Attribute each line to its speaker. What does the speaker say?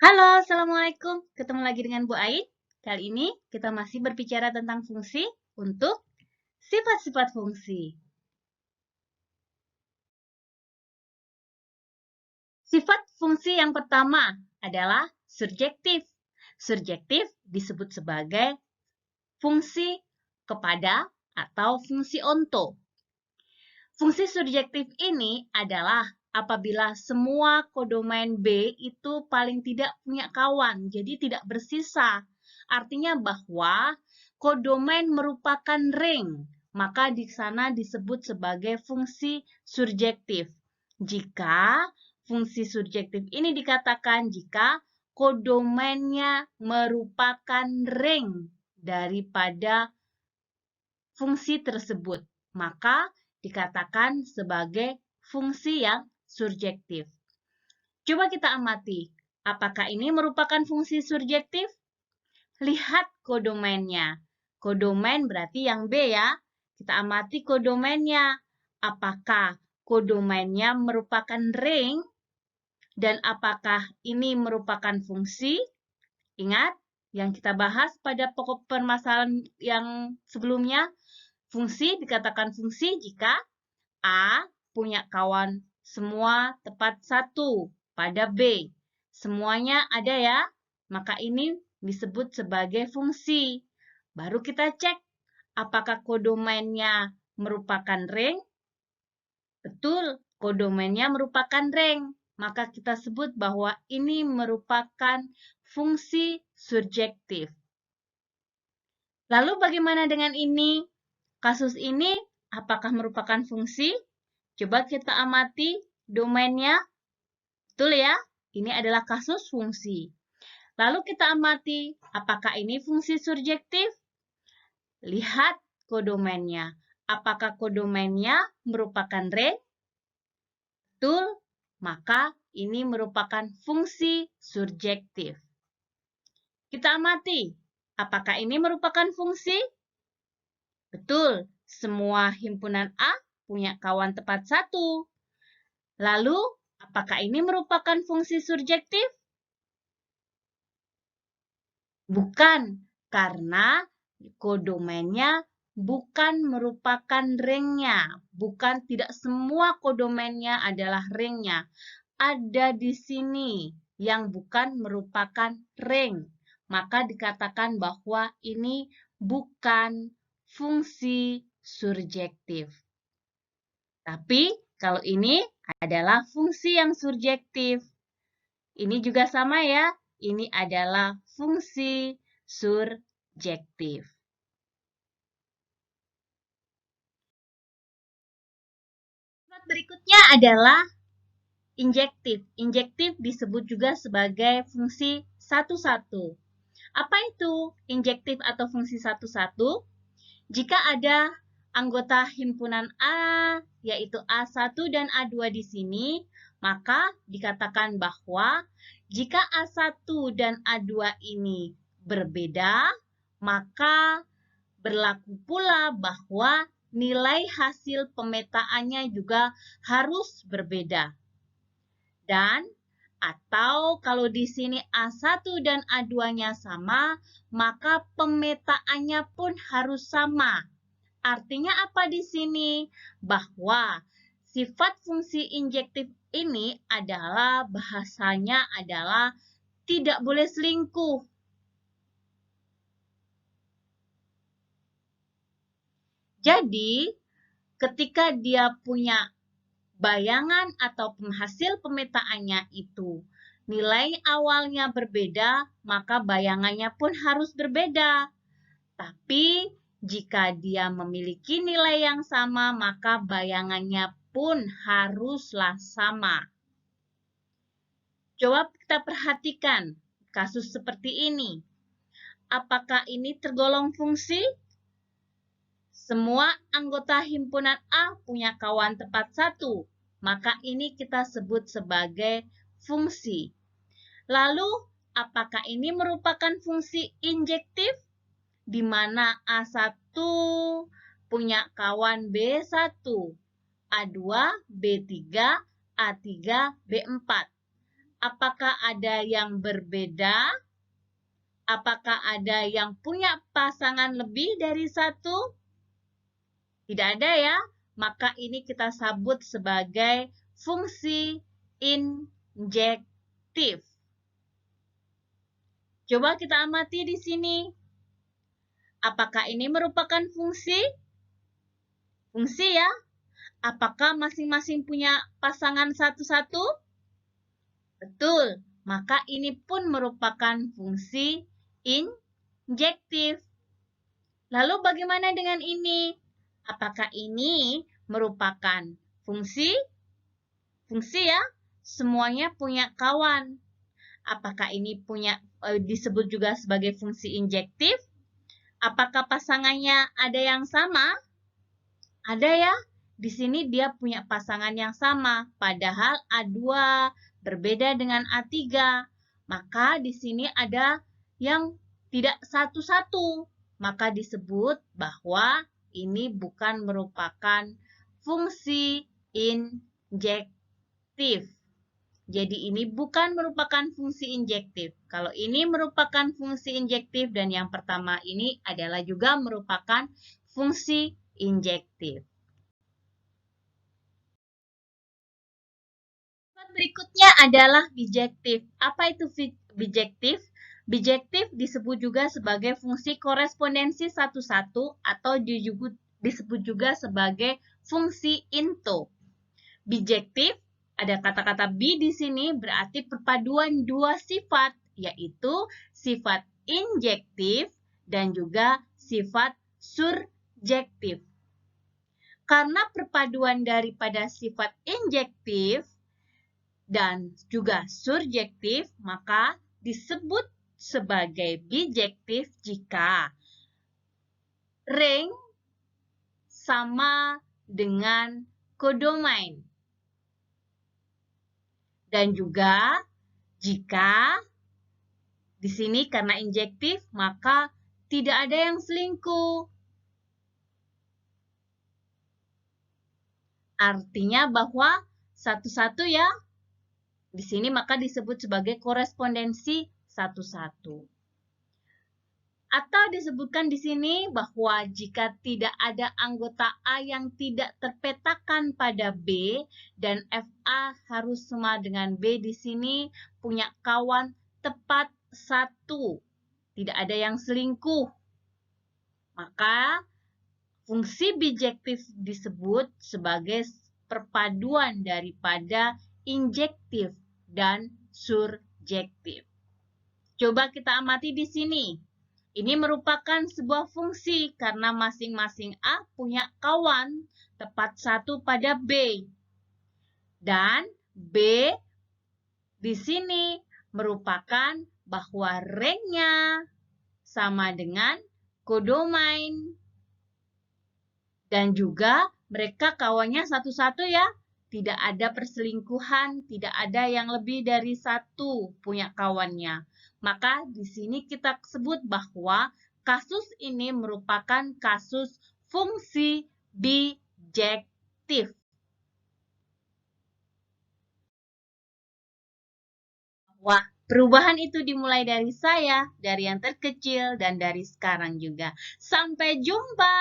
Speaker 1: Halo, Assalamualaikum. Ketemu lagi dengan Bu Aid. Kali ini kita masih berbicara tentang fungsi untuk sifat-sifat fungsi. Sifat fungsi yang pertama adalah surjektif. Surjektif disebut sebagai fungsi kepada atau fungsi onto. Fungsi surjektif ini adalah apabila semua kodomain B itu paling tidak punya kawan, jadi tidak bersisa. Artinya bahwa kodomain merupakan ring, maka di sana disebut sebagai fungsi surjektif. Jika fungsi surjektif ini dikatakan jika kodomainnya merupakan ring daripada fungsi tersebut, maka dikatakan sebagai fungsi yang surjektif. Coba kita amati, apakah ini merupakan fungsi surjektif? Lihat kodomainnya. Kodomain berarti yang B ya. Kita amati kodomainnya. Apakah kodomainnya merupakan ring? Dan apakah ini merupakan fungsi? Ingat yang kita bahas pada pokok permasalahan yang sebelumnya. Fungsi dikatakan fungsi jika A punya kawan semua tepat satu pada B. Semuanya ada ya, maka ini disebut sebagai fungsi. Baru kita cek apakah kodomainnya merupakan ring. Betul, kodomainnya merupakan ring. Maka kita sebut bahwa ini merupakan fungsi surjektif. Lalu bagaimana dengan ini? Kasus ini apakah merupakan fungsi? Coba kita amati domainnya. Betul ya? Ini adalah kasus fungsi. Lalu kita amati apakah ini fungsi surjektif? Lihat kodomainnya. Apakah kodomainnya merupakan ring? Betul, maka ini merupakan fungsi surjektif. Kita amati, apakah ini merupakan fungsi? Betul, semua himpunan A punya kawan tepat satu. Lalu, apakah ini merupakan fungsi surjektif? Bukan, karena kodomainnya bukan merupakan ringnya. Bukan, tidak semua kodomainnya adalah ringnya. Ada di sini yang bukan merupakan ring. Maka dikatakan bahwa ini bukan fungsi surjektif. Tapi kalau ini adalah fungsi yang surjektif. Ini juga sama ya. Ini adalah fungsi surjektif. Sifat berikutnya adalah injektif. Injektif disebut juga sebagai fungsi satu-satu. Apa itu injektif atau fungsi satu-satu? Jika ada anggota himpunan A, yaitu A1 dan A2 di sini, maka dikatakan bahwa jika A1 dan A2 ini berbeda, maka berlaku pula bahwa nilai hasil pemetaannya juga harus berbeda. Dan atau kalau di sini A1 dan A2-nya sama, maka pemetaannya pun harus sama. Artinya apa di sini? Bahwa sifat fungsi injektif ini adalah bahasanya adalah tidak boleh selingkuh. Jadi, ketika dia punya bayangan atau hasil pemetaannya itu nilai awalnya berbeda, maka bayangannya pun harus berbeda. Tapi jika dia memiliki nilai yang sama, maka bayangannya pun haruslah sama. Coba kita perhatikan kasus seperti ini. Apakah ini tergolong fungsi? Semua anggota himpunan A punya kawan tepat satu, maka ini kita sebut sebagai fungsi. Lalu, apakah ini merupakan fungsi injektif? Di mana A1 punya kawan B1, A2, B3, A3, B4. Apakah ada yang berbeda? Apakah ada yang punya pasangan lebih dari satu? Tidak ada ya. Maka ini kita sebut sebagai fungsi injektif. Coba kita amati di sini. Apakah ini merupakan fungsi? Fungsi ya. Apakah masing-masing punya pasangan satu-satu? Betul. Maka ini pun merupakan fungsi injektif. Lalu bagaimana dengan ini? Apakah ini merupakan fungsi? Fungsi ya. Semuanya punya kawan. Apakah ini disebut juga sebagai fungsi injektif? Apakah pasangannya ada yang sama? Ada ya. Di sini dia punya pasangan yang sama, padahal A2 berbeda dengan A3. Maka di sini ada yang tidak satu-satu. Maka disebut bahwa ini bukan merupakan fungsi injektif. Jadi ini bukan merupakan fungsi injektif. Kalau ini merupakan fungsi injektif dan yang pertama ini adalah juga merupakan fungsi injektif. Berikutnya adalah bijektif. Apa itu bijektif? Bijektif disebut juga sebagai fungsi korespondensi satu-satu atau disebut juga sebagai fungsi into. Bijektif, ada kata-kata bi di sini berarti perpaduan dua sifat, yaitu sifat injektif dan juga sifat surjektif. Karena perpaduan daripada sifat injektif dan juga surjektif, maka disebut sebagai bijektif jika ring sama dengan kodomain. Dan juga jika di sini karena injektif, maka tidak ada yang selingkuh. Artinya bahwa satu-satu ya. Di sini maka disebut sebagai korespondensi satu-satu. Atau disebutkan di sini bahwa jika tidak ada anggota A yang tidak terpetakan pada B dan FA harus sama dengan B di sini punya kawan tepat satu. Tidak ada yang selingkuh. Maka fungsi bijektif disebut sebagai perpaduan daripada injektif dan surjektif. Coba kita amati di sini. Ini merupakan sebuah fungsi karena masing-masing A punya kawan tepat satu pada B. Dan B di sini merupakan bahwa ringnya sama dengan kodomain. Dan juga mereka kawannya satu-satu ya. Tidak ada perselingkuhan, tidak ada yang lebih dari satu punya kawannya. Maka di sini kita sebut bahwa kasus ini merupakan kasus fungsi bijektif. Wah, perubahan itu dimulai dari saya, dari yang terkecil, dan dari sekarang juga. Sampai jumpa!